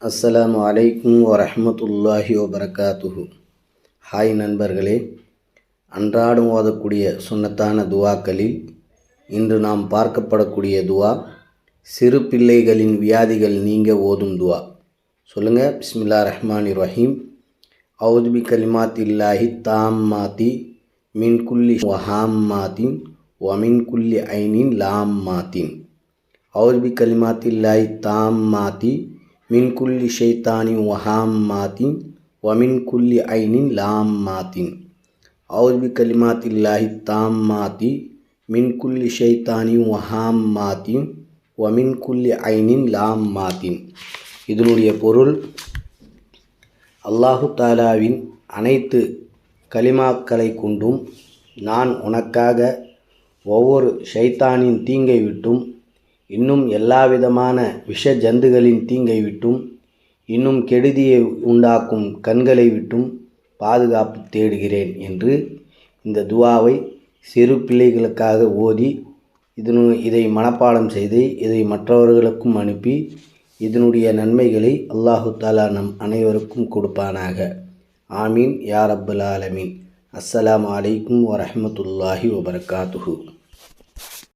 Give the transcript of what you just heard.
அஸ்ஸலாமு அலைக்கும் வரஹ்மத்துல்லாஹி வபரகாத்துஹு. ஹாய் நண்பர்களே, அன்றாடம் ஓதக்கூடிய சுன்னத்தான துவாக்களில் இன்று நாம் பார்க்கப்படக்கூடிய துவா சிறு பிள்ளைகளின் வியாதிகள் நீங்க ஓதும் துவா. சொல்லுங்கள். பிஸ்மில்லாஹிர் ரஹ்மானிர் ரஹீம். அவுது பி கலிமாத்தில்லாஹி தாம்மாத்தி மின் குல்லி வஹாம்மாத்தின் வ மின் குல்லி ஐனின் லாம்மாத்தின். அவுது பி கலிமாத்தில்லாஹி தாம்மாத்தி மின் குல்லி ஷைத்தானின் வஹாம்மாத்தின் வ மின் குல்லி ஐனின் லாம்மாத்தின். அவுது பி கலிமாத்தில்லாஹி தாம்மாத்தி மின் குல்லி ஷைத்தானின் வஹாம்மாத்தின் வ மின் குல்லி ஐனின் லாம்மாத்தின். இதனுடைய பொருள், அல்லாஹு தாலாவின் அனைத்து கலிமாக்களை கொண்டும் நான் உனக்காக ஒவ்வொரு ஷைத்தானின் தீங்கை விட்டும், இன்னும் எல்லாவிதமான விஷ ஜந்துகளின் தீங்கை விட்டும், இன்னும் கெடுதியை உண்டாக்கும் கண்களை விட்டும் பாதுகாப்பு தேடுகிறேன் என்று இந்த துவாவை சிறு பிள்ளைகளுக்காக ஓதி இதை மனப்பாடம் செய்து இதை மற்றவர்களுக்கும் அனுப்பி இதனுடைய நன்மைகளை அல்லாஹு தாலா நம் அனைவருக்கும் கொடுப்பானாக. ஆமீன் யா ரப்பல் ஆலமீன். அஸ்ஸலாமு அலைக்கும் வரஹ்மத்துல்லாஹி வபரகாத்துஹு.